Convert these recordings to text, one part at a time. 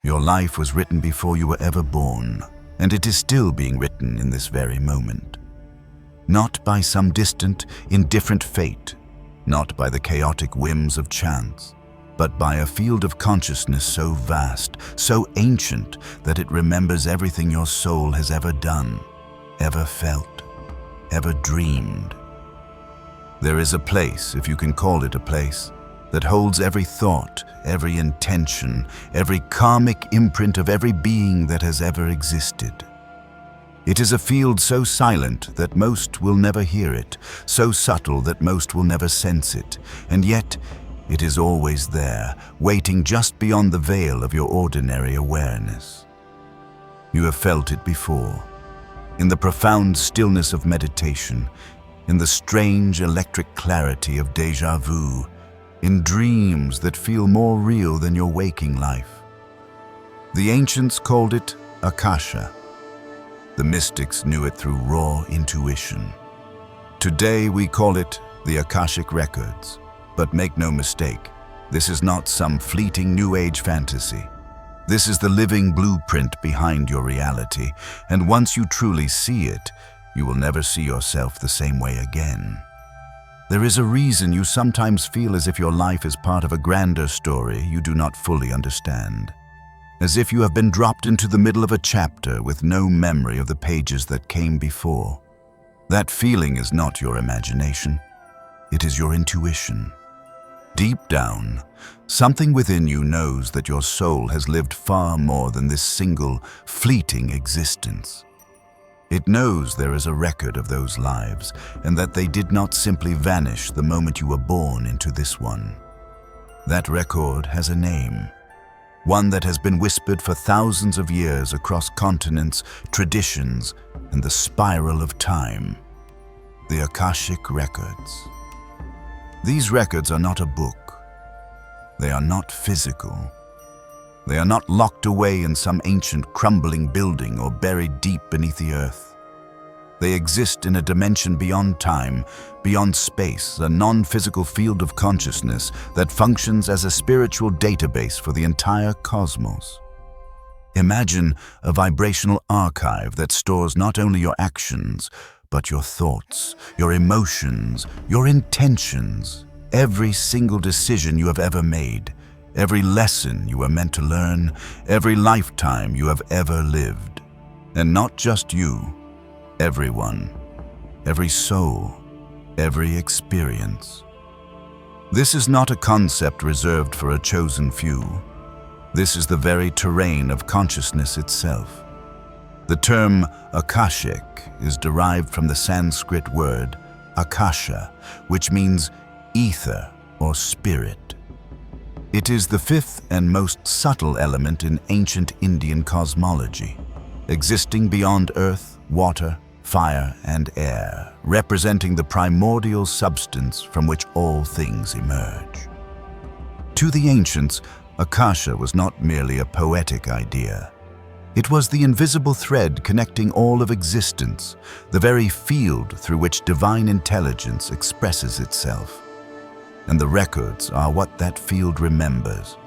Your life was written before you were ever born, and it is still being written in this very moment. Not by some distant, indifferent fate, not by the chaotic whims of chance, but by a field of consciousness so vast, so ancient, that it remembers everything your soul has ever done, ever felt, ever dreamed. There is a place, if you can call it a place, that holds every thought, every intention, every karmic imprint of every being that has ever existed. It is a field so silent that most will never hear it, so subtle that most will never sense it, and yet it is always there, waiting just beyond the veil of your ordinary awareness. You have felt it before, in the profound stillness of meditation, in the strange electric clarity of déjà vu, in dreams that feel more real than your waking life. The ancients called it Akasha. The mystics knew it through raw intuition. Today we call it the Akashic Records. But make no mistake, this is not some fleeting New Age fantasy. This is the living blueprint behind your reality, and once you truly see it, you will never see yourself the same way again. There is a reason you sometimes feel as if your life is part of a grander story you do not fully understand. As if you have been dropped into the middle of a chapter with no memory of the pages that came before. That feeling is not your imagination. It is your intuition. Deep down, something within you knows that your soul has lived far more than this single, fleeting existence. It knows there is a record of those lives, and that they did not simply vanish the moment you were born into this one. That record has a name. One that has been whispered for thousands of years across continents, traditions, and the spiral of time. The Akashic Records. These records are not a book. They are not physical. They are not locked away in some ancient crumbling building or buried deep beneath the earth. They exist in a dimension beyond time, beyond space, a non-physical field of consciousness that functions as a spiritual database for the entire cosmos. Imagine a vibrational archive that stores not only your actions, but your thoughts, your emotions, your intentions, every single decision you have ever made, every lesson you were meant to learn, every lifetime you have ever lived. And not just you, everyone, every soul, every experience. This is not a concept reserved for a chosen few. This is the very terrain of consciousness itself. The term Akashic is derived from the Sanskrit word Akasha, which means ether or spirit. It is the fifth and most subtle element in ancient Indian cosmology, existing beyond earth, water, fire, and air, representing the primordial substance from which all things emerge. To the ancients, Akasha was not merely a poetic idea. It was the invisible thread connecting all of existence, the very field through which divine intelligence expresses itself. And the records are what that field remembers.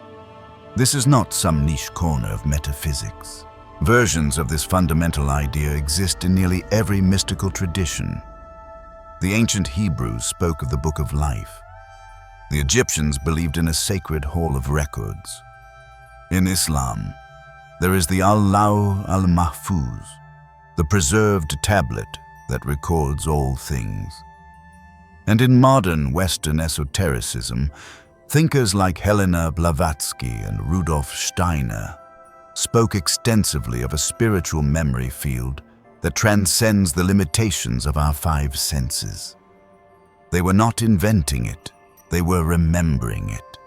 This is not some niche corner of metaphysics. Versions of this fundamental idea exist in nearly every mystical tradition. The ancient Hebrews spoke of the Book of Life. The Egyptians believed in a sacred hall of records. In Islam, there is the Al-Lawh al-Mahfuz, the preserved tablet that records all things. And in modern Western esotericism, thinkers like Helena Blavatsky and Rudolf Steiner spoke extensively of a spiritual memory field that transcends the limitations of our five senses. They were not inventing it, they were remembering it.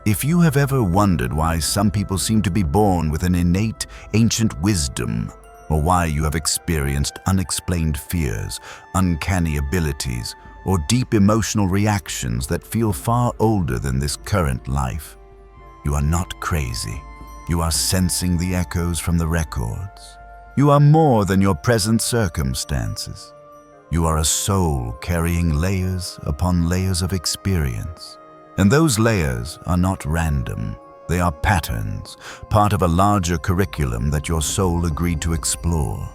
If you have ever wondered why some people seem to be born with an innate, ancient wisdom, or why you have experienced unexplained fears, uncanny abilities, or deep emotional reactions that feel far older than this current life, you are not crazy. You are sensing the echoes from the records. You are more than your present circumstances. You are a soul carrying layers upon layers of experience. And those layers are not random. They are patterns, part of a larger curriculum that your soul agreed to explore.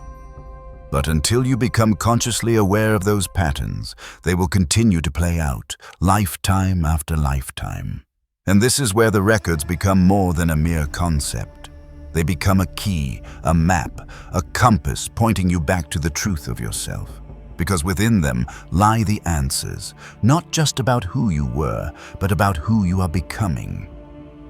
But until you become consciously aware of those patterns, they will continue to play out, lifetime after lifetime. And this is where the records become more than a mere concept. They become a key, a map, a compass pointing you back to the truth of yourself. Because within them lie the answers, not just about who you were, but about who you are becoming.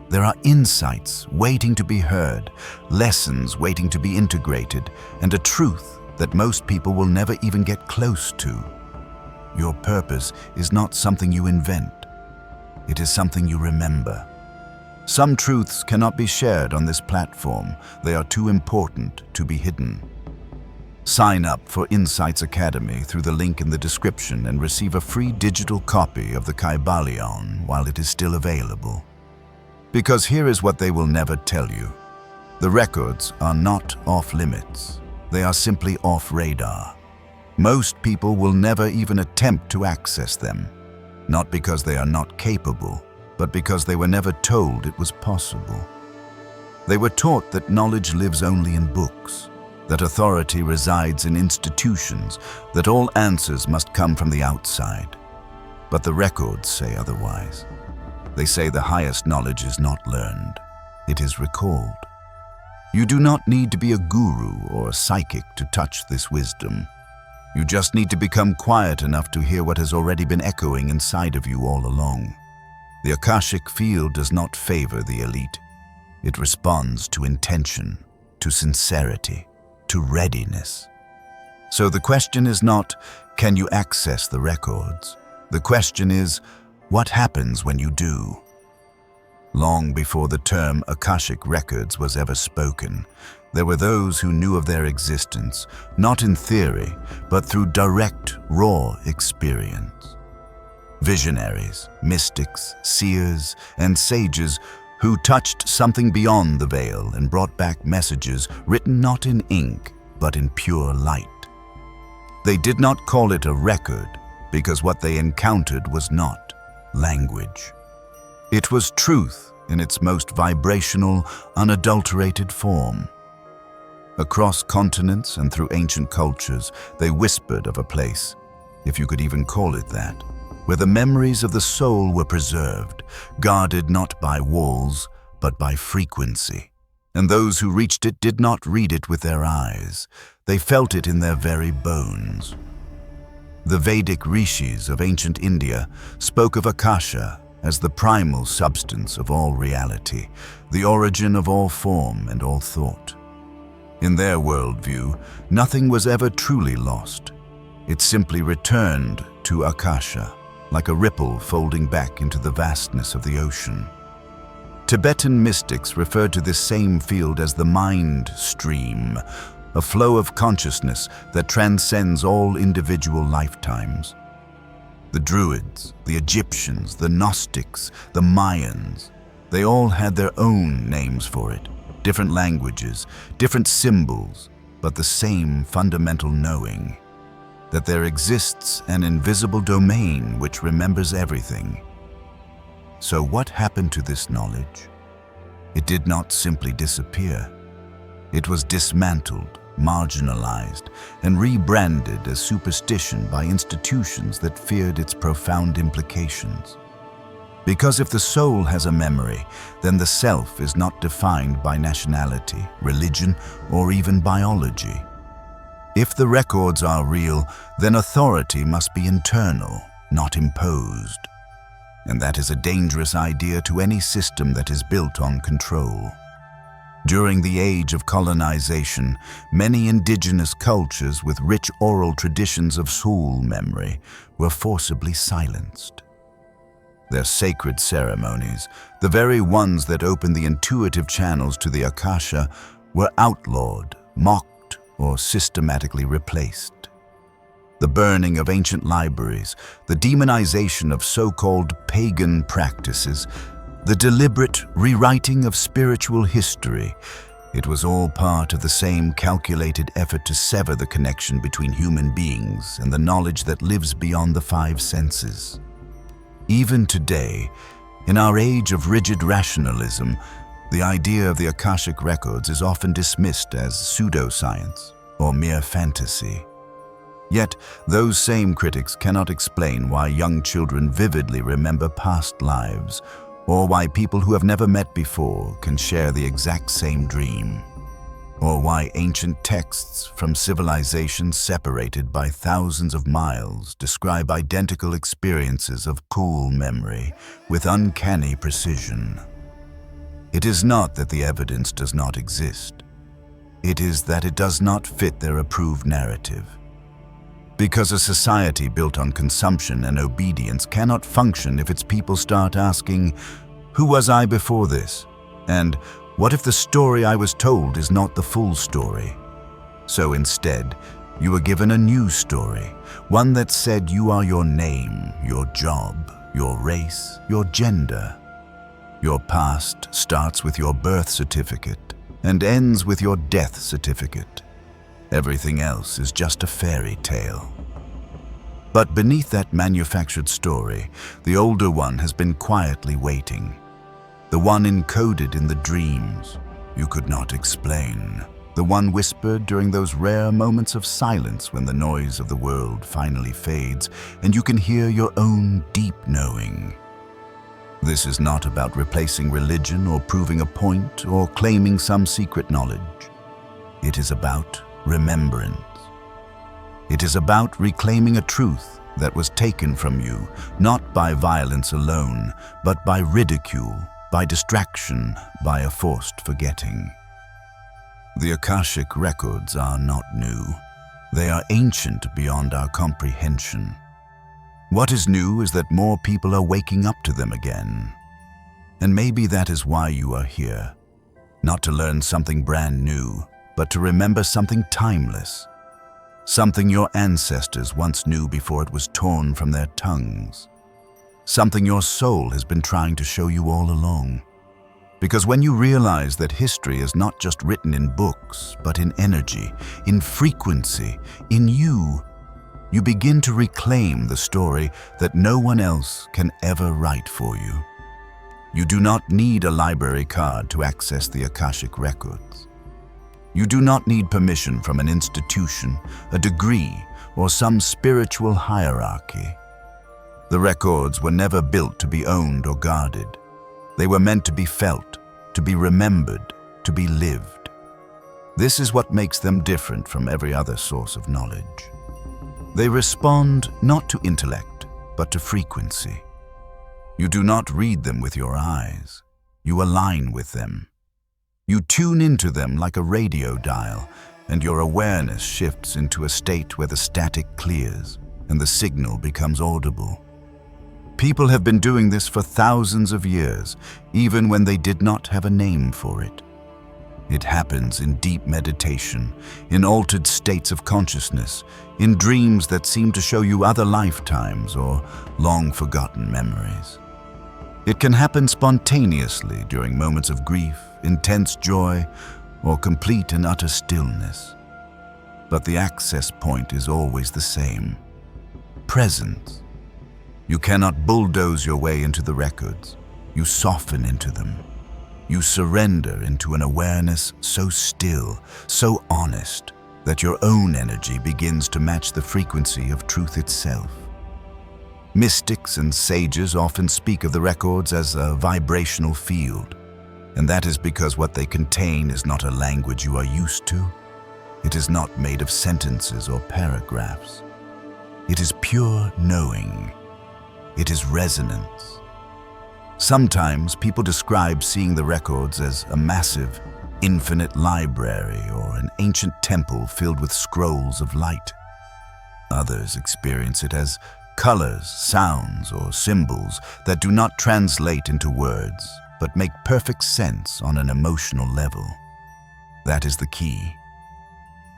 There are insights waiting to be heard, lessons waiting to be integrated, and a truth that most people will never even get close to. Your purpose is not something you invent. It is something you remember. Some truths cannot be shared on this platform. They are too important to be hidden. Sign up for Insights Academy through the link in the description and receive a free digital copy of the Kybalion while it is still available. Because here is what they will never tell you. The records are not off limits. They are simply off radar. Most people will never even attempt to access them, not because they are not capable, but because they were never told it was possible. They were taught that knowledge lives only in books, that authority resides in institutions, that all answers must come from the outside. But the records say otherwise. They say the highest knowledge is not learned, it is recalled. You do not need to be a guru or a psychic to touch this wisdom. You just need to become quiet enough to hear what has already been echoing inside of you all along. The Akashic field does not favor the elite. It responds to intention, to sincerity, to readiness. So the question is not, can you access the records? The question is, what happens when you do? Long before the term Akashic Records was ever spoken, there were those who knew of their existence, not in theory, but through direct, raw experience. Visionaries, mystics, seers, and sages who touched something beyond the veil and brought back messages written not in ink, but in pure light. They did not call it a record because what they encountered was not language. It was truth in its most vibrational, unadulterated form. Across continents and through ancient cultures, they whispered of a place, if you could even call it that, where the memories of the soul were preserved, guarded not by walls, but by frequency. And those who reached it did not read it with their eyes. They felt it in their very bones. The Vedic rishis of ancient India spoke of Akasha as the primal substance of all reality, the origin of all form and all thought. In their worldview, nothing was ever truly lost. It simply returned to Akasha, like a ripple folding back into the vastness of the ocean. Tibetan mystics referred to this same field as the mind stream, a flow of consciousness that transcends all individual lifetimes. The Druids, the Egyptians, the Gnostics, the Mayans, they all had their own names for it, different languages, different symbols, but the same fundamental knowing, that there exists an invisible domain which remembers everything. So what happened to this knowledge? It did not simply disappear. It was dismantled, marginalized, and rebranded as superstition by institutions that feared its profound implications. Because if the soul has a memory, then the self is not defined by nationality, religion, or even biology. If the records are real, then authority must be internal, not imposed. And that is a dangerous idea to any system that is built on control. During the age of colonization, many indigenous cultures with rich oral traditions of soul memory were forcibly silenced. Their sacred ceremonies, the very ones that opened the intuitive channels to the Akasha, were outlawed, mocked, or systematically replaced. The burning of ancient libraries, the demonization of so-called pagan practices, the deliberate rewriting of spiritual history, it was all part of the same calculated effort to sever the connection between human beings and the knowledge that lives beyond the five senses. Even today, In our age of rigid rationalism, the idea of the Akashic Records is often dismissed as pseudoscience or mere fantasy. Yet, those same critics cannot explain why young children vividly remember past lives, or why people who have never met before can share the exact same dream, or why ancient texts from civilizations separated by thousands of miles describe identical experiences of cool memory with uncanny precision. It is not that the evidence does not exist. It is that it does not fit their approved narrative. Because a society built on consumption and obedience cannot function if its people start asking, "Who was I before this?" and "What if the story I was told is not the full story?" So instead, you were given a new story, one that said you are your name, your job, your race, your gender. Your past starts with your birth certificate and ends with your death certificate. Everything else is just a fairy tale. But beneath that manufactured story, the older one has been quietly waiting. The one encoded in the dreams you could not explain. The one whispered during those rare moments of silence when the noise of the world finally fades and you can hear your own deep knowing. This is not about replacing religion or proving a point or claiming some secret knowledge. It is about remembrance. It is about reclaiming a truth that was taken from you, not by violence alone, but by ridicule, by distraction, by a forced forgetting. The Akashic Records are not new. They are ancient beyond our comprehension. What is new is that more people are waking up to them again. And maybe that is why you are here. Not to learn something brand new, but to remember something timeless. Something your ancestors once knew before it was torn from their tongues. Something your soul has been trying to show you all along. Because when you realize that history is not just written in books, but in energy, in frequency, in you, you begin to reclaim the story that no one else can ever write for you. You do not need a library card to access the Akashic Records. You do not need permission from an institution, a degree, or some spiritual hierarchy. The records were never built to be owned or guarded. They were meant to be felt, to be remembered, to be lived. This is what makes them different from every other source of knowledge. They respond not to intellect, but to frequency. You do not read them with your eyes. You align with them. You tune into them like a radio dial, and your awareness shifts into a state where the static clears and the signal becomes audible. People have been doing this for thousands of years, even when they did not have a name for it. It happens in deep meditation, in altered states of consciousness, in dreams that seem to show you other lifetimes or long-forgotten memories. It can happen spontaneously during moments of grief, intense joy, or complete and utter stillness. But the access point is always the same: presence. You cannot bulldoze your way into the records. You soften into them. You surrender into an awareness so still, so honest, that your own energy begins to match the frequency of truth itself. Mystics and sages often speak of the records as a vibrational field, and that is because what they contain is not a language you are used to. It is not made of sentences or paragraphs. It is pure knowing. It is resonance. Sometimes people describe seeing the records as a massive, infinite library or an ancient temple filled with scrolls of light. Others experience it as colors, sounds, or symbols that do not translate into words, but make perfect sense on an emotional level. That is the key.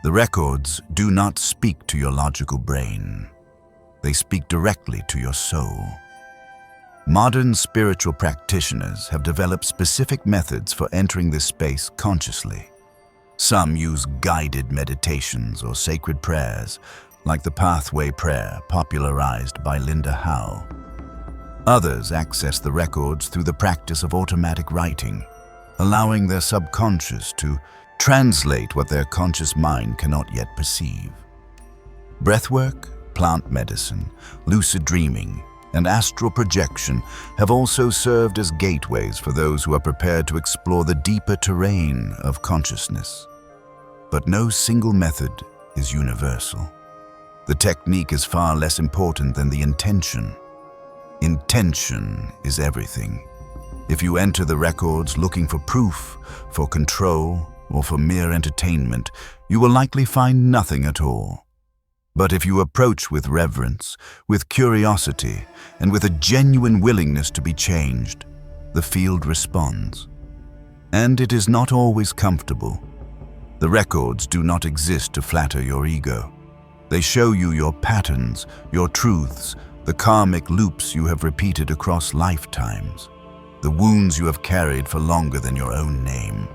The records do not speak to your logical brain. They speak directly to your soul. Modern spiritual practitioners have developed specific methods for entering this space consciously. Some use guided meditations or sacred prayers, like the Pathway Prayer popularized by Linda Howe. Others access the records through the practice of automatic writing, allowing their subconscious to translate what their conscious mind cannot yet perceive. Breathwork, plant medicine, lucid dreaming, and astral projection have also served as gateways for those who are prepared to explore the deeper terrain of consciousness. But no single method is universal. The technique is far less important than the intention. Intention is everything. If you enter the records looking for proof, for control, or for mere entertainment, you will likely find nothing at all. But if you approach with reverence, with curiosity, and with a genuine willingness to be changed, the field responds. And it is not always comfortable. The records do not exist to flatter your ego. They show you your patterns, your truths, the karmic loops you have repeated across lifetimes, the wounds you have carried for longer than your own name.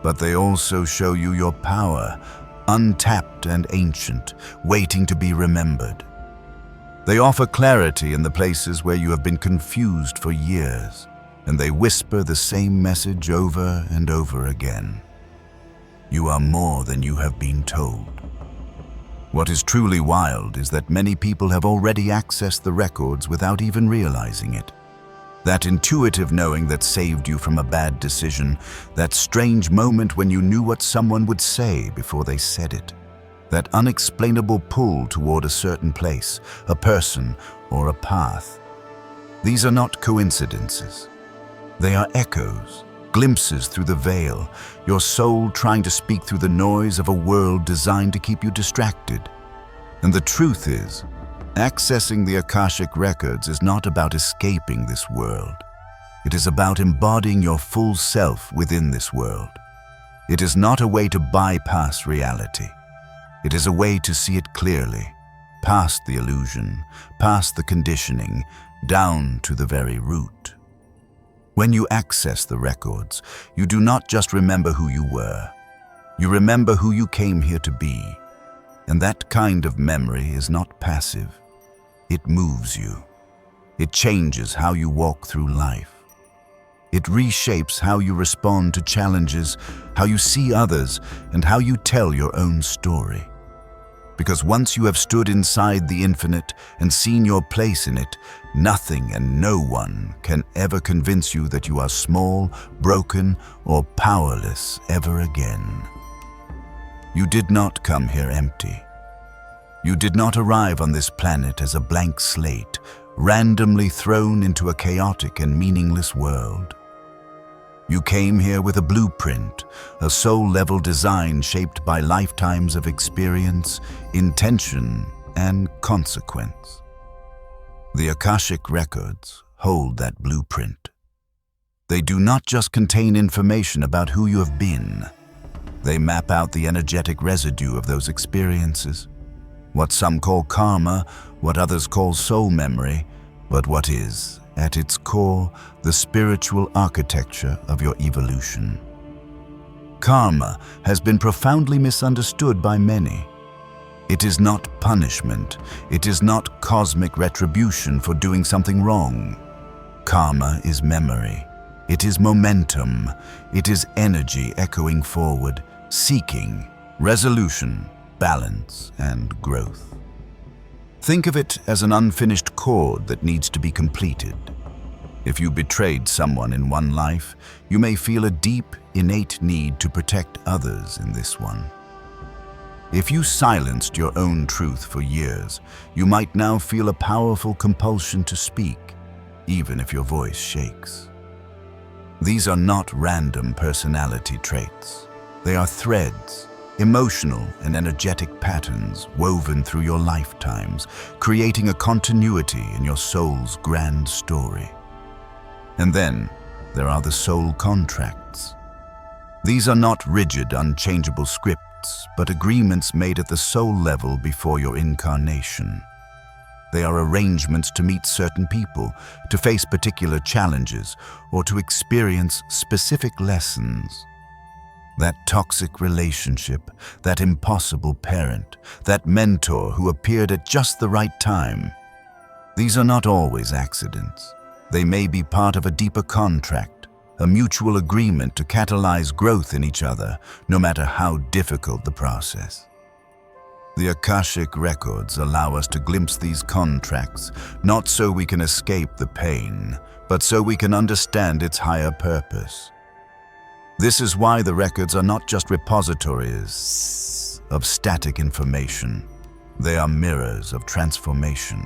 But they also show you your power, untapped and ancient, waiting to be remembered. They offer clarity in the places where you have been confused for years, and they whisper the same message over and over again. You are more than you have been told. What is truly wild is that many people have already accessed the records without even realizing it. That intuitive knowing that saved you from a bad decision, that strange moment when you knew what someone would say before they said it, that unexplainable pull toward a certain place, a person, or a path. These are not coincidences. They are echoes, glimpses through the veil, your soul trying to speak through the noise of a world designed to keep you distracted. And the truth is, accessing the Akashic Records is not about escaping this world. It is about embodying your full self within this world. It is not a way to bypass reality. It is a way to see it clearly, past the illusion, past the conditioning, down to the very root. When you access the records, you do not just remember who you were. You remember who you came here to be. And that kind of memory is not passive. It moves you. It changes how you walk through life. It reshapes how you respond to challenges, how you see others, and how you tell your own story. Because once you have stood inside the infinite and seen your place in it, nothing and no one can ever convince you that you are small, broken, or powerless ever again. You did not come here empty. You did not arrive on this planet as a blank slate, randomly thrown into a chaotic and meaningless world. You came here with a blueprint, a soul-level design shaped by lifetimes of experience, intention, and consequence. The Akashic Records hold that blueprint. They do not just contain information about who you have been. They map out the energetic residue of those experiences. What some call karma, what others call soul memory, but what is, at its core, the spiritual architecture of your evolution. Karma has been profoundly misunderstood by many. It is not punishment. It is not cosmic retribution for doing something wrong. Karma is memory. It is momentum. It is energy echoing forward, seeking resolution, balance, and growth. Think of it as an unfinished chord that needs to be completed. If you betrayed someone in one life, you may feel a deep, innate need to protect others in this one. If you silenced your own truth for years, you might now feel a powerful compulsion to speak, even if your voice shakes. These are not random personality traits. They are threads, emotional and energetic patterns woven through your lifetimes, creating a continuity in your soul's grand story. And then there are the soul contracts. These are not rigid, unchangeable scripts, but agreements made at the soul level before your incarnation. They are arrangements to meet certain people, to face particular challenges, or to experience specific lessons. That toxic relationship, that impossible parent, that mentor who appeared at just the right time. These are not always accidents. They may be part of a deeper contract, a mutual agreement to catalyze growth in each other, no matter how difficult the process. The Akashic Records allow us to glimpse these contracts, not so we can escape the pain, but so we can understand its higher purpose. This is why the records are not just repositories of static information. They are mirrors of transformation.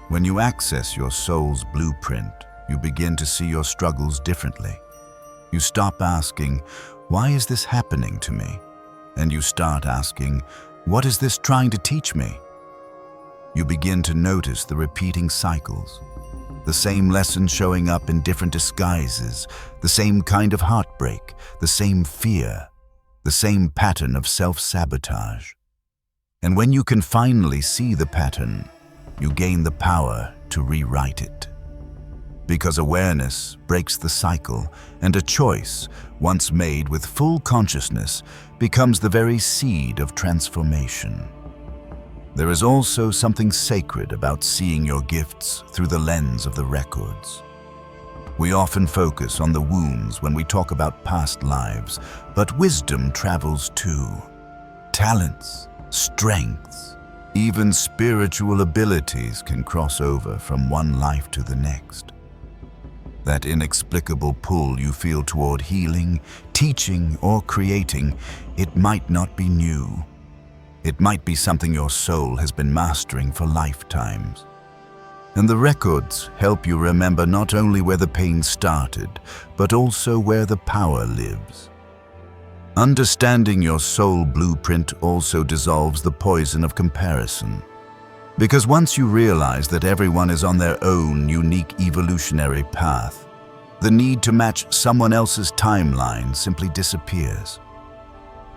When you access your soul's blueprint, you begin to see your struggles differently. You stop asking, "Why is this happening to me?" And you start asking, "What is this trying to teach me?" You begin to notice the repeating cycles, the same lesson showing up in different disguises, the same kind of heartbreak, the same fear, the same pattern of self-sabotage. And when you can finally see the pattern, you gain the power to rewrite it. Because awareness breaks the cycle, and a choice, once made with full consciousness, becomes the very seed of transformation. There is also something sacred about seeing your gifts through the lens of the records. We often focus on the wounds when we talk about past lives, but wisdom travels too. Talents, strengths, even spiritual abilities can cross over from one life to the next. That inexplicable pull you feel toward healing, teaching, or creating, it might not be new. It might be something your soul has been mastering for lifetimes. And the records help you remember not only where the pain started, but also where the power lives. Understanding your soul blueprint also dissolves the poison of comparison. Because once you realize that everyone is on their own unique evolutionary path, the need to match someone else's timeline simply disappears.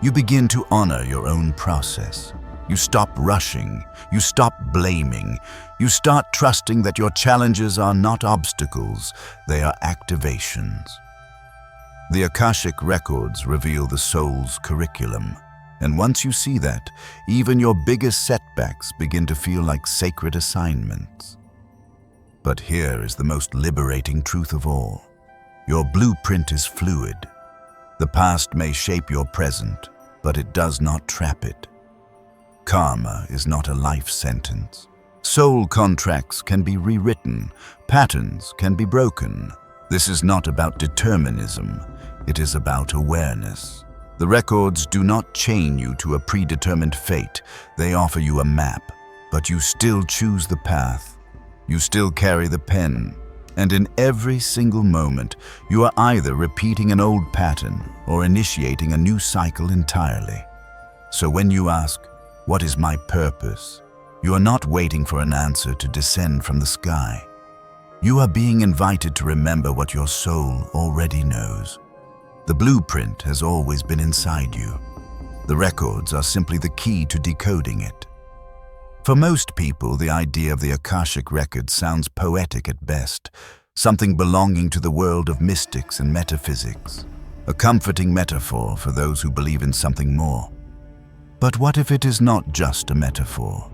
You begin to honor your own process. You stop rushing. You stop blaming. You start trusting that your challenges are not obstacles, they are activations. The Akashic Records reveal the soul's curriculum. And once you see that, even your biggest setbacks begin to feel like sacred assignments. But here is the most liberating truth of all. Your blueprint is fluid. The past may shape your present, but it does not trap it. Karma is not a life sentence. Soul contracts can be rewritten. Patterns can be broken. This is not about determinism. It is about awareness. The records do not chain you to a predetermined fate. They offer you a map, but you still choose the path. You still carry the pen. And in every single moment, you are either repeating an old pattern or initiating a new cycle entirely. So when you ask, "What is my purpose?" you are not waiting for an answer to descend from the sky. You are being invited to remember what your soul already knows. The blueprint has always been inside you. The records are simply the key to decoding it. For most people, the idea of the Akashic Records sounds poetic at best, something belonging to the world of mystics and metaphysics, a comforting metaphor for those who believe in something more. But what if it is not just a metaphor?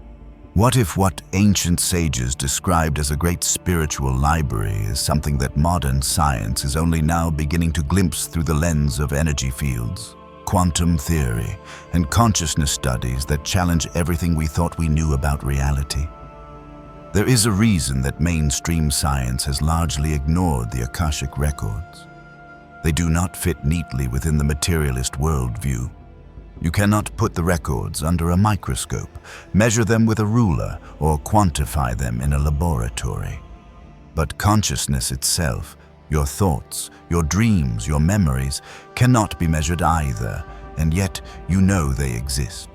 What if what ancient sages described as a great spiritual library is something that modern science is only now beginning to glimpse through the lens of energy fields, quantum theory, and consciousness studies that challenge everything we thought we knew about reality? There is a reason that mainstream science has largely ignored the Akashic Records. They do not fit neatly within the materialist worldview. You cannot put the records under a microscope, measure them with a ruler, or quantify them in a laboratory. But consciousness itself, your thoughts, your dreams, your memories, cannot be measured either, and yet you know they exist.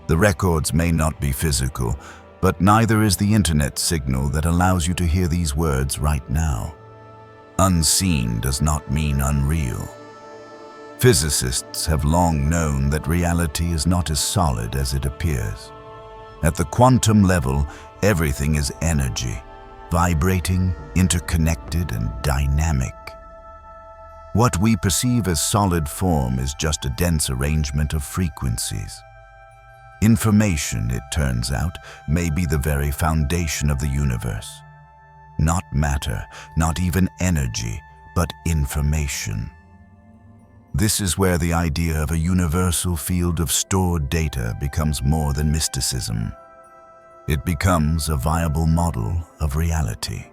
The records may not be physical, but neither is the internet signal that allows you to hear these words right now. Unseen does not mean unreal. Physicists have long known that reality is not as solid as it appears. At the quantum level, everything is energy, vibrating, interconnected, and dynamic. What we perceive as solid form is just a dense arrangement of frequencies. Information, it turns out, may be the very foundation of the universe. Not matter, not even energy, but information. This is where the idea of a universal field of stored data becomes more than mysticism. It becomes a viable model of reality.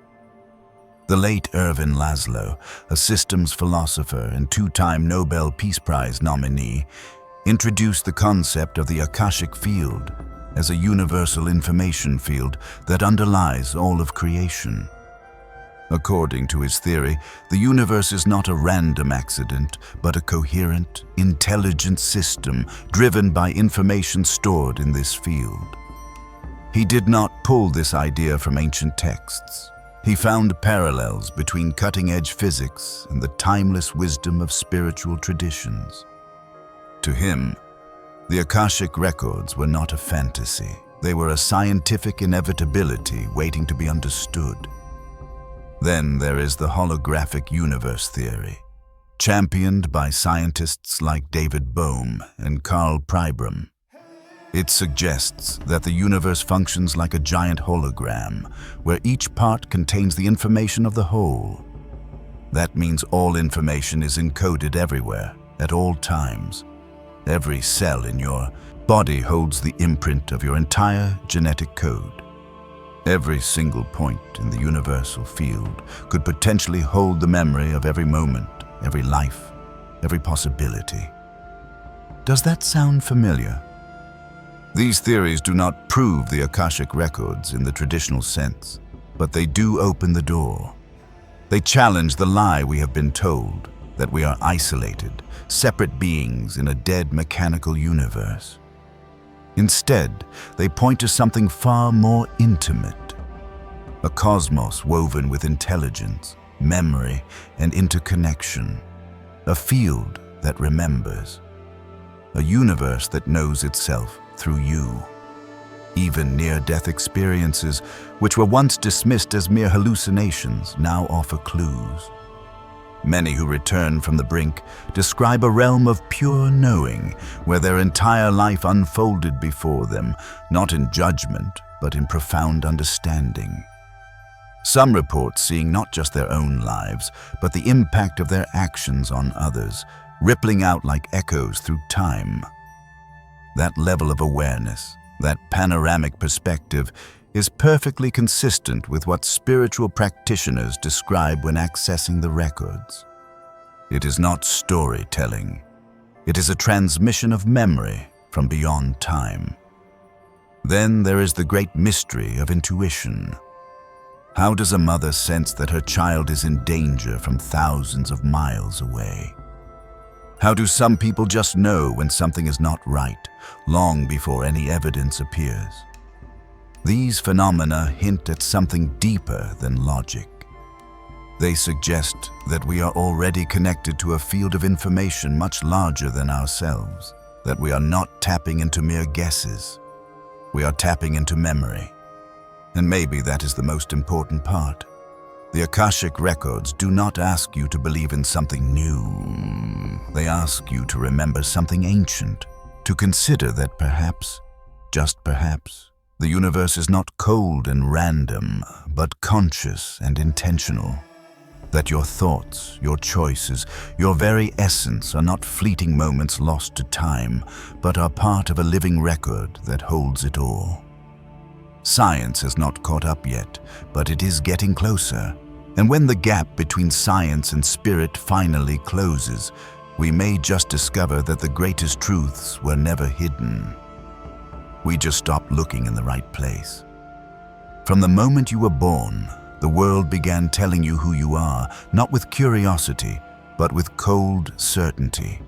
The late Ervin Laszlo, a systems philosopher and two-time Nobel Peace Prize nominee, introduced the concept of the Akashic field as a universal information field that underlies all of creation. According to his theory, the universe is not a random accident, but a coherent, intelligent system driven by information stored in this field. He did not pull this idea from ancient texts. He found parallels between cutting-edge physics and the timeless wisdom of spiritual traditions. To him, the Akashic Records were not a fantasy. They were a scientific inevitability waiting to be understood. Then there is the holographic universe theory, championed by scientists like David Bohm and Carl Pribram. It suggests that the universe functions like a giant hologram, where each part contains the information of the whole. That means all information is encoded everywhere, at all times. Every cell in your body holds the imprint of your entire genetic code. Every single point in the universal field could potentially hold the memory of every moment, every life, every possibility. Does that sound familiar? These theories do not prove the Akashic Records in the traditional sense, but they do open the door. They challenge the lie we have been told, that we are isolated, separate beings in a dead mechanical universe. Instead, they point to something far more intimate, a cosmos woven with intelligence, memory, and interconnection, a field that remembers, a universe that knows itself through you. Even near-death experiences, which were once dismissed as mere hallucinations, now offer clues. Many who return from the brink describe a realm of pure knowing, where their entire life unfolded before them, not in judgment, but in profound understanding. Some report seeing not just their own lives, but the impact of their actions on others, rippling out like echoes through time. That level of awareness, that panoramic perspective, is perfectly consistent with what spiritual practitioners describe when accessing the records. It is not storytelling. It is a transmission of memory from beyond time. Then there is the great mystery of intuition. How does a mother sense that her child is in danger from thousands of miles away? How do some people just know when something is not right, long before any evidence appears? These phenomena hint at something deeper than logic. They suggest that we are already connected to a field of information much larger than ourselves, that we are not tapping into mere guesses. We are tapping into memory. And maybe that is the most important part. The Akashic Records do not ask you to believe in something new. They ask you to remember something ancient, to consider that perhaps, just perhaps, the universe is not cold and random, but conscious and intentional. That your thoughts, your choices, your very essence are not fleeting moments lost to time, but are part of a living record that holds it all. Science has not caught up yet, but it is getting closer. And when the gap between science and spirit finally closes, we may just discover that the greatest truths were never hidden. We just stopped looking in the right place. From the moment you were born, the world began telling you who you are, not with curiosity, but with cold certainty.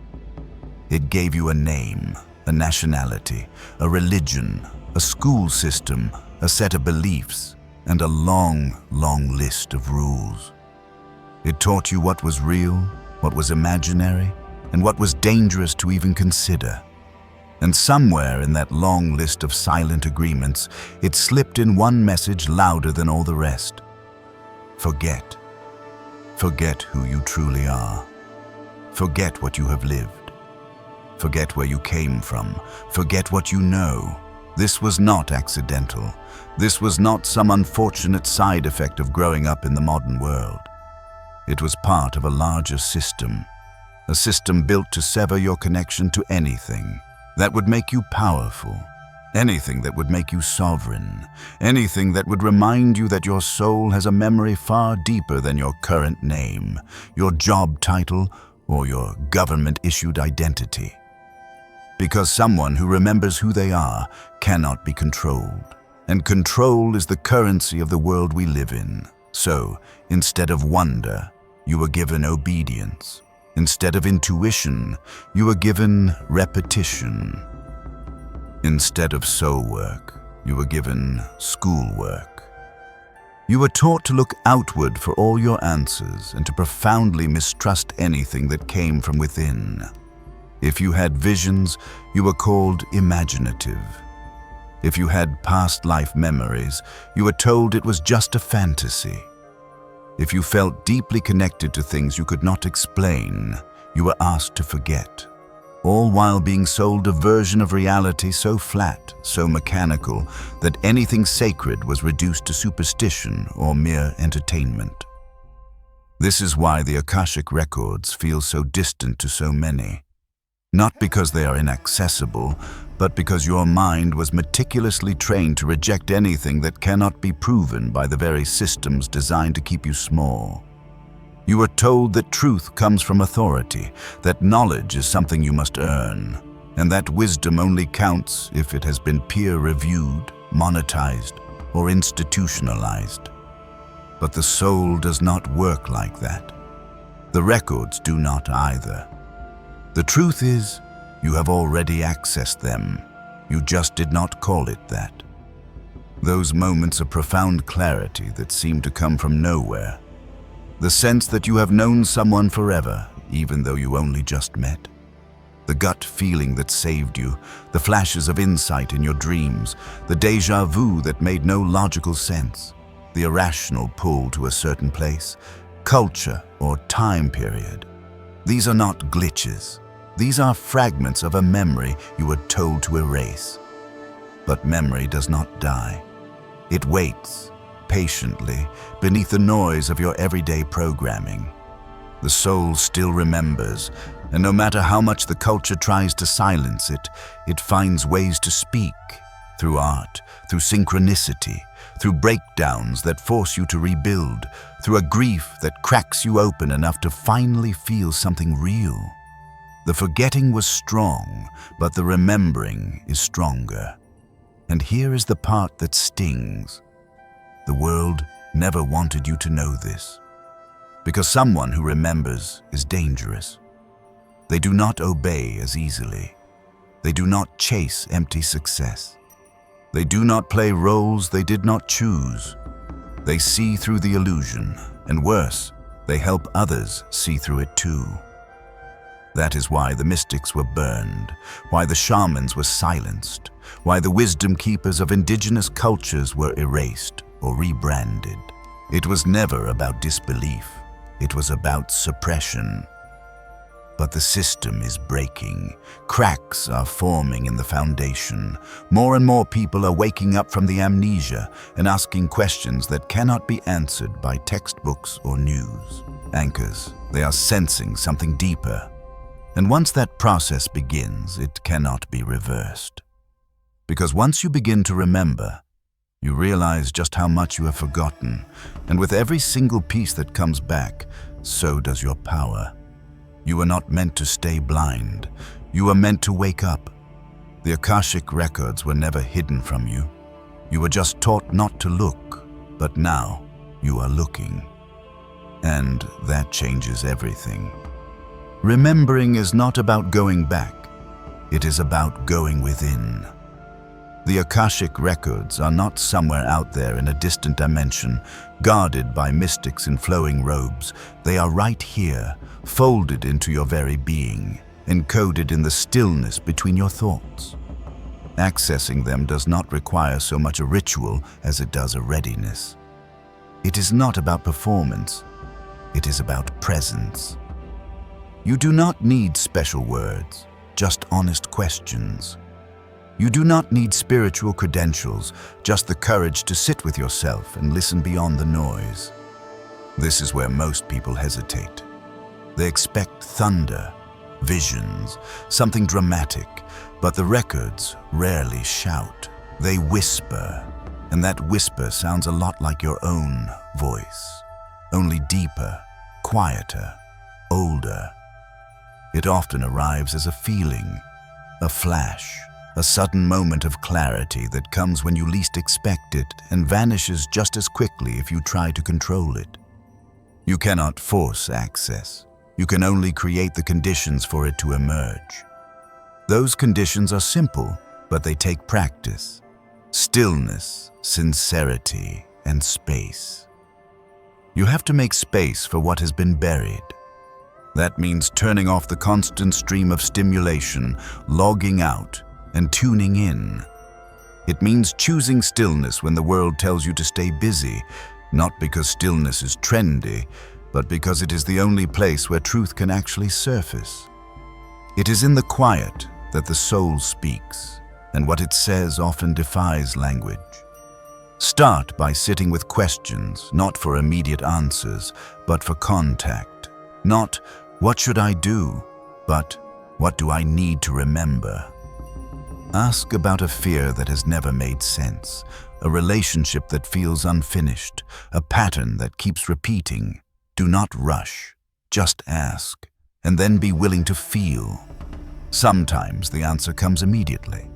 It gave you a name, a nationality, a religion, a school system, a set of beliefs, and a long, long list of rules. It taught you what was real, what was imaginary, and what was dangerous to even consider. And somewhere in that long list of silent agreements, it slipped in one message louder than all the rest. Forget. Forget who you truly are. Forget what you have lived. Forget where you came from. Forget what you know. This was not accidental. This was not some unfortunate side effect of growing up in the modern world. It was part of a larger system, a system built to sever your connection to anything that would make you powerful, anything that would make you sovereign, anything that would remind you that your soul has a memory far deeper than your current name, your job title, or your government-issued identity. Because someone who remembers who they are cannot be controlled, and control is the currency of the world we live in. So, instead of wonder, you were given obedience. Instead of intuition, you were given repetition. Instead of soul work, you were given schoolwork. You were taught to look outward for all your answers and to profoundly mistrust anything that came from within. If you had visions, you were called imaginative. If you had past life memories, you were told it was just a fantasy. If you felt deeply connected to things you could not explain, you were asked to forget, all while being sold a version of reality so flat, so mechanical, that anything sacred was reduced to superstition or mere entertainment. This is why the Akashic Records feel so distant to so many. Not because they are inaccessible, but because your mind was meticulously trained to reject anything that cannot be proven by the very systems designed to keep you small. You were told that truth comes from authority, that knowledge is something you must earn, and that wisdom only counts if it has been peer-reviewed, monetized, or institutionalized. But the soul does not work like that. The records do not either. The truth is, you have already accessed them. You just did not call it that. Those moments of profound clarity that seem to come from nowhere. The sense that you have known someone forever, even though you only just met. The gut feeling that saved you, the flashes of insight in your dreams, the déjà vu that made no logical sense, the irrational pull to a certain place, culture, or time period. These are not glitches. These are fragments of a memory you were told to erase. But memory does not die. It waits, patiently, beneath the noise of your everyday programming. The soul still remembers, and no matter how much the culture tries to silence it, it finds ways to speak, through art, through synchronicity, through breakdowns that force you to rebuild, through a grief that cracks you open enough to finally feel something real. The forgetting was strong, but the remembering is stronger. And here is the part that stings. The world never wanted you to know this. Because someone who remembers is dangerous. They do not obey as easily. They do not chase empty success. They do not play roles they did not choose. They see through the illusion, and worse, they help others see through it too. That is why the mystics were burned, why the shamans were silenced, why the wisdom keepers of indigenous cultures were erased or rebranded. It was never about disbelief. It was about suppression. But the system is breaking. Cracks are forming in the foundation. More and more people are waking up from the amnesia and asking questions that cannot be answered by textbooks or news. Anchors, they are sensing something deeper. And once that process begins, it cannot be reversed. Because once you begin to remember, you realize just how much you have forgotten, and with every single piece that comes back, so does your power. You were not meant to stay blind. You were meant to wake up. The Akashic Records were never hidden from you. You were just taught not to look, but now you are looking. And that changes everything. Remembering is not about going back. It is about going within. The Akashic Records are not somewhere out there in a distant dimension, guarded by mystics in flowing robes. They are right here, folded into your very being, encoded in the stillness between your thoughts. Accessing them does not require so much a ritual as it does a readiness. It is not about performance. It is about presence. You do not need special words. just honest questions. You do not need spiritual credentials, just the courage to sit with yourself and listen beyond the noise. This is where most people hesitate. They expect thunder, visions, something dramatic, but the records rarely shout. They whisper, and that whisper sounds a lot like your own voice, only deeper, quieter, older. It often arrives as a feeling, a flash, a sudden moment of clarity that comes when you least expect it and vanishes just as quickly if you try to control it. You cannot force access. You can only create the conditions for it to emerge. Those conditions are simple, but they take practice. Stillness, sincerity, and space. You have to make space for what has been buried. That means turning off the constant stream of stimulation, logging out, and tuning in. It means choosing stillness when the world tells you to stay busy, not because stillness is trendy, but because it is the only place where truth can actually surface. It is in the quiet that the soul speaks, and what it says often defies language. Start by sitting with questions, not for immediate answers, but for contact. Not, "What should I do?" but, "What do I need to remember?" Ask about a fear that has never made sense, a relationship that feels unfinished, a pattern that keeps repeating. Do not rush, just ask, and then be willing to feel. Sometimes the answer comes immediately.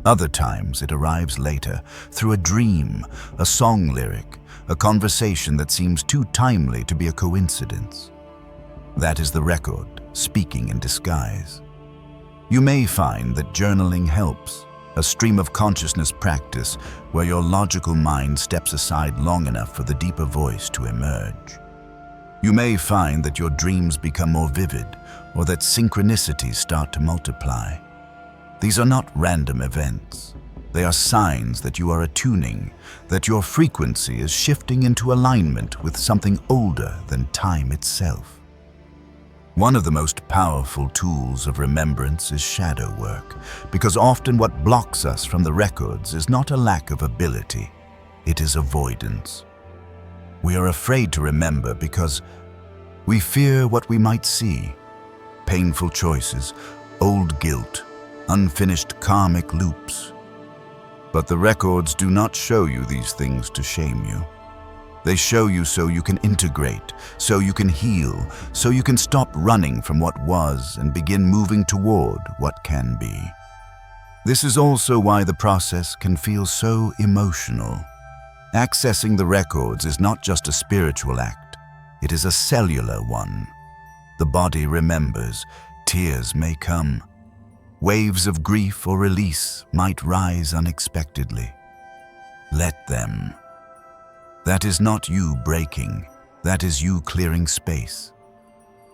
Other times it arrives later, through a dream, a song lyric, a conversation that seems too timely to be a coincidence. That is the record, speaking in disguise. You may find that journaling helps, a stream of consciousness practice where your logical mind steps aside long enough for the deeper voice to emerge. You may find that your dreams become more vivid, or that synchronicities start to multiply. These are not random events. They are signs that you are attuning, that your frequency is shifting into alignment with something older than time itself. One of the most powerful tools of remembrance is shadow work, because often what blocks us from the records is not a lack of ability, it is avoidance. We are afraid to remember because we fear what we might see. Painful choices, old guilt, unfinished karmic loops. But the records do not show you these things to shame you. They show you so you can integrate, so you can heal, so you can stop running from what was and begin moving toward what can be. This is also why the process can feel so emotional. Accessing the records is not just a spiritual act, it is a cellular one. The body remembers, tears may come. Waves of grief or release might rise unexpectedly. Let them. That is not you breaking, that is you clearing space.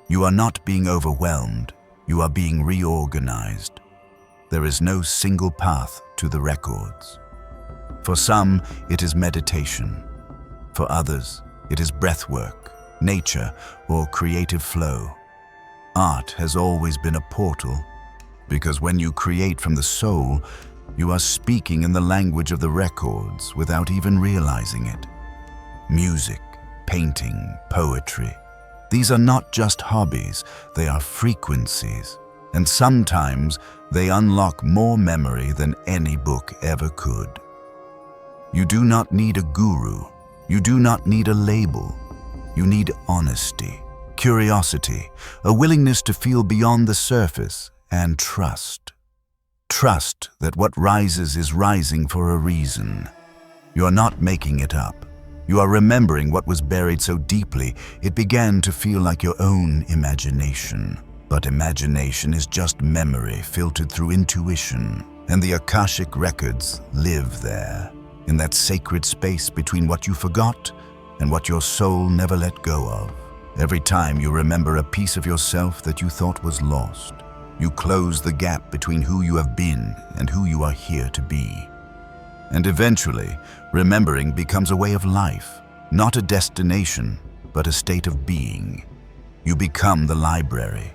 You are not being overwhelmed, you are being reorganized. There is no single path to the records. For some, it is meditation. For others, it is breathwork, nature, or creative flow. Art has always been a portal, because when you create from the soul, you are speaking in the language of the records without even realizing it. Music, painting, poetry. These are not just hobbies, they are frequencies. And sometimes they unlock more memory than any book ever could. You do not need a guru. You do not need a label. You need honesty, curiosity, a willingness to feel beyond the surface, and trust. Trust that what rises is rising for a reason. You are not making it up. You are remembering what was buried so deeply, it began to feel like your own imagination. But imagination is just memory filtered through intuition, and the Akashic Records live there, in that sacred space between what you forgot and what your soul never let go of. Every time you remember a piece of yourself that you thought was lost, you close the gap between who you have been and who you are here to be. And eventually, remembering becomes a way of life, not a destination, but a state of being. You become the library.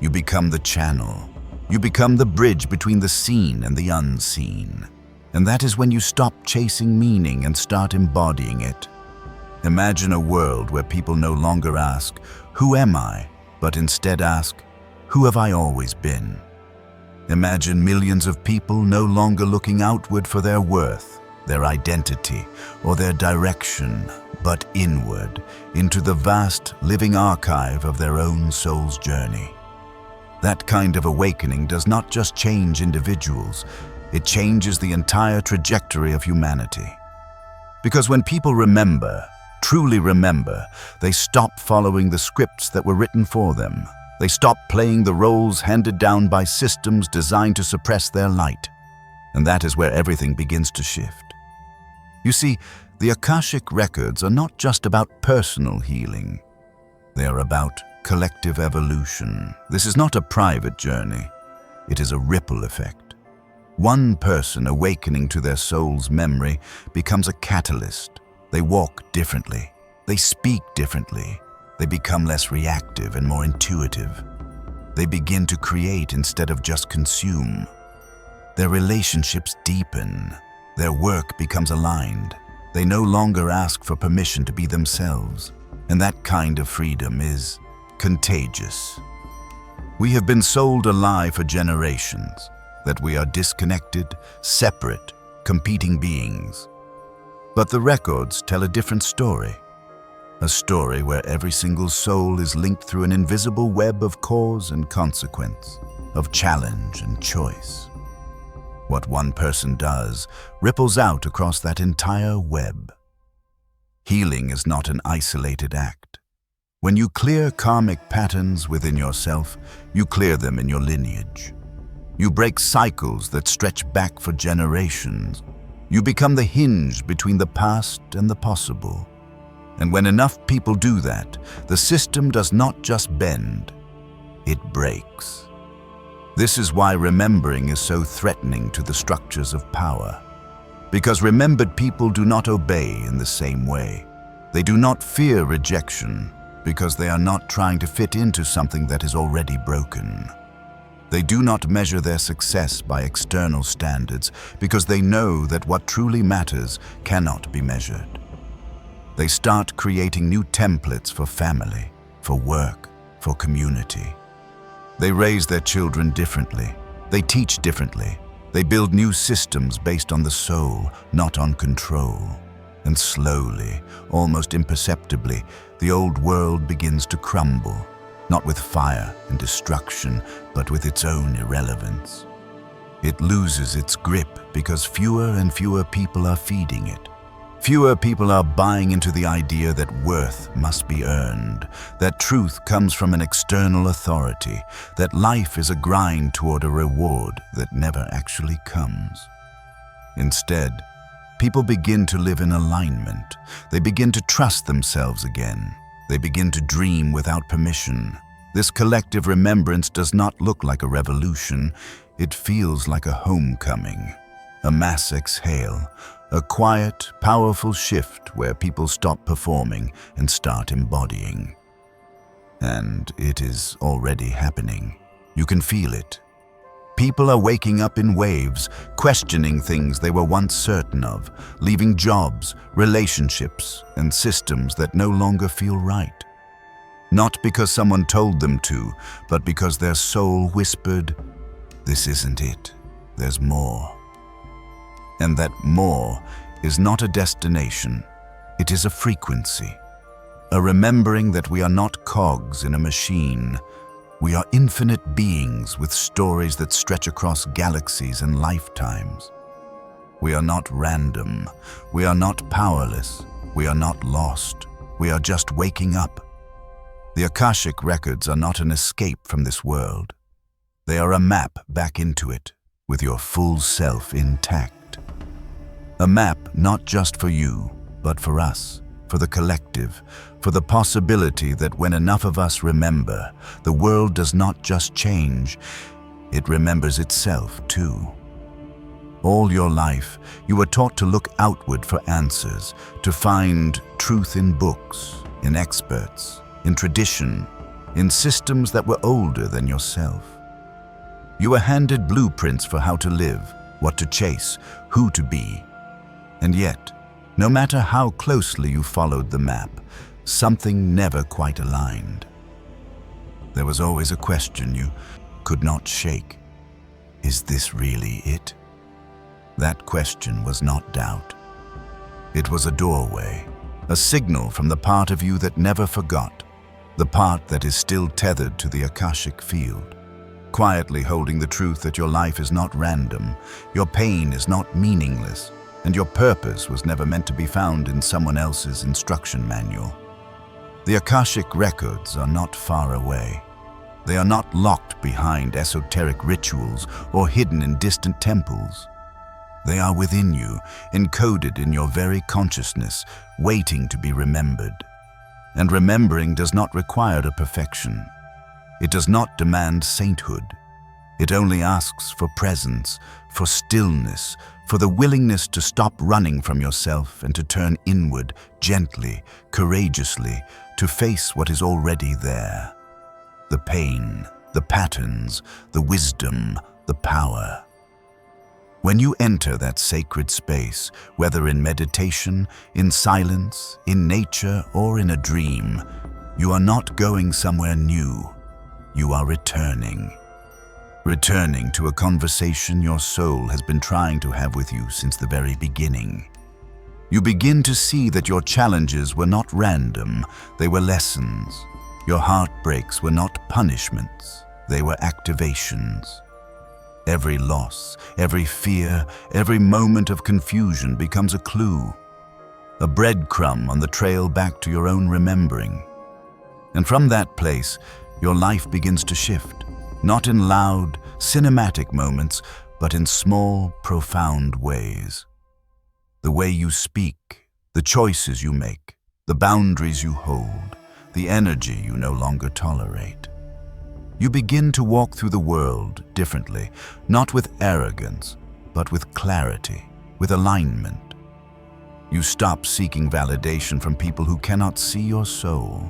You become the channel. You become the bridge between the seen and the unseen. And that is when you stop chasing meaning and start embodying it. Imagine a world where people no longer ask, "Who am I?" but instead ask, "Who have I always been?" Imagine millions of people no longer looking outward for their worth, their identity, or their direction, but inward, into the vast, living archive of their own soul's journey. That kind of awakening does not just change individuals, it changes the entire trajectory of humanity. Because when people remember, truly remember, they stop following the scripts that were written for them. They stop playing the roles handed down by systems designed to suppress their light. And that is where everything begins to shift. You see, the Akashic Records are not just about personal healing. They are about collective evolution. This is not a private journey. It is a ripple effect. One person awakening to their soul's memory becomes a catalyst. They walk differently. They speak differently. They become less reactive and more intuitive. They begin to create instead of just consume. Their relationships deepen. Their work becomes aligned. They no longer ask for permission to be themselves. And that kind of freedom is contagious. We have been sold a lie for generations, that we are disconnected, separate, competing beings. But the records tell a different story. A story where every single soul is linked through an invisible web of cause and consequence, of challenge and choice. What one person does ripples out across that entire web. Healing is not an isolated act. When you clear karmic patterns within yourself, you clear them in your lineage. You break cycles that stretch back for generations. You become the hinge between the past and the possible. And when enough people do that, the system does not just bend, it breaks. This is why remembering is so threatening to the structures of power. Because remembered people do not obey in the same way. They do not fear rejection because they are not trying to fit into something that is already broken. They do not measure their success by external standards because they know that what truly matters cannot be measured. They start creating new templates for family, for work, for community. They raise their children differently. They teach differently. They build new systems based on the soul, not on control. And slowly, almost imperceptibly, the old world begins to crumble, not with fire and destruction, but with its own irrelevance. It loses its grip because fewer and fewer people are feeding it. Fewer people are buying into the idea that worth must be earned, that truth comes from an external authority, that life is a grind toward a reward that never actually comes. Instead, people begin to live in alignment. They begin to trust themselves again. They begin to dream without permission. This collective remembrance does not look like a revolution. It feels like a homecoming, a mass exhale, a quiet, powerful shift where people stop performing and start embodying. And it is already happening. You can feel it. People are waking up in waves, questioning things they were once certain of, leaving jobs, relationships, and systems that no longer feel right. Not because someone told them to, but because their soul whispered, "This isn't it. There's more." And that more is not a destination, it is a frequency. A remembering that we are not cogs in a machine. We are infinite beings with stories that stretch across galaxies and lifetimes. We are not random. We are not powerless. We are not lost. We are just waking up. The Akashic Records are not an escape from this world. They are a map back into it, with your full self intact. A map not just for you, but for us, for the collective, for the possibility that when enough of us remember, the world does not just change, it remembers itself too. All your life, you were taught to look outward for answers, to find truth in books, in experts, in tradition, in systems that were older than yourself. You were handed blueprints for how to live, what to chase, who to be. And yet, no matter how closely you followed the map, something never quite aligned. There was always a question you could not shake. Is this really it? That question was not doubt. It was a doorway, a signal from the part of you that never forgot, the part that is still tethered to the Akashic field, quietly holding the truth that your life is not random, your pain is not meaningless, and your purpose was never meant to be found in someone else's instruction manual. The Akashic Records are not far away. They are not locked behind esoteric rituals or hidden in distant temples. They are within you, encoded in your very consciousness, waiting to be remembered. And remembering does not require a perfection. It does not demand sainthood. It only asks for presence, for stillness, for the willingness to stop running from yourself and to turn inward, gently, courageously, to face what is already there. The pain, the patterns, the wisdom, the power. When you enter that sacred space, whether in meditation, in silence, in nature, or in a dream, you are not going somewhere new. You are returning. Returning to a conversation your soul has been trying to have with you since the very beginning. You begin to see that your challenges were not random, they were lessons. Your heartbreaks were not punishments, they were activations. Every loss, every fear, every moment of confusion becomes a clue, a breadcrumb on the trail back to your own remembering. And from that place, your life begins to shift, not in loud, cinematic moments, but in small, profound ways. The way you speak, the choices you make, the boundaries you hold, the energy you no longer tolerate. You begin to walk through the world differently, not with arrogance, but with clarity, with alignment. You stop seeking validation from people who cannot see your soul.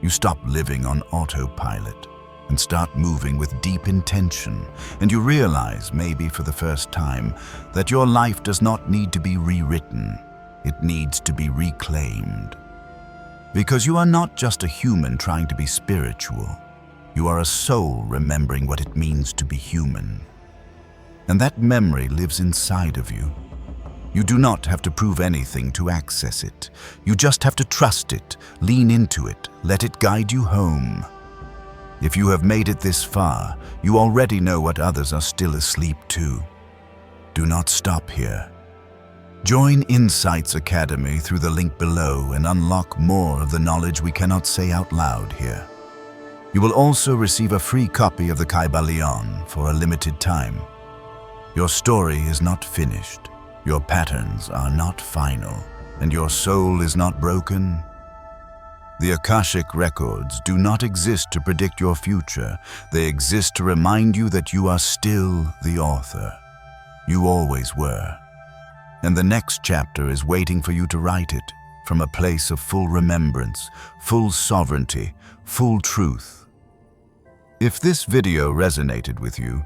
You stop living on autopilot and start moving with deep intention, and you realize, maybe for the first time, that your life does not need to be rewritten. It needs to be reclaimed. Because you are not just a human trying to be spiritual. You are a soul remembering what it means to be human. And that memory lives inside of you. You do not have to prove anything to access it. You just have to trust it, lean into it, let it guide you home. If you have made it this far, you already know what others are still asleep to. Do not stop here. Join Insights Academy through the link below and unlock more of the knowledge we cannot say out loud here. You will also receive a free copy of the Kybalion for a limited time. Your story is not finished, your patterns are not final, and your soul is not broken. The Akashic Records do not exist to predict your future. They exist to remind you that you are still the author. You always were. And the next chapter is waiting for you to write it from a place of full remembrance, full sovereignty, full truth. If this video resonated with you,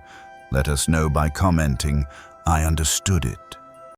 let us know by commenting, "I understood it."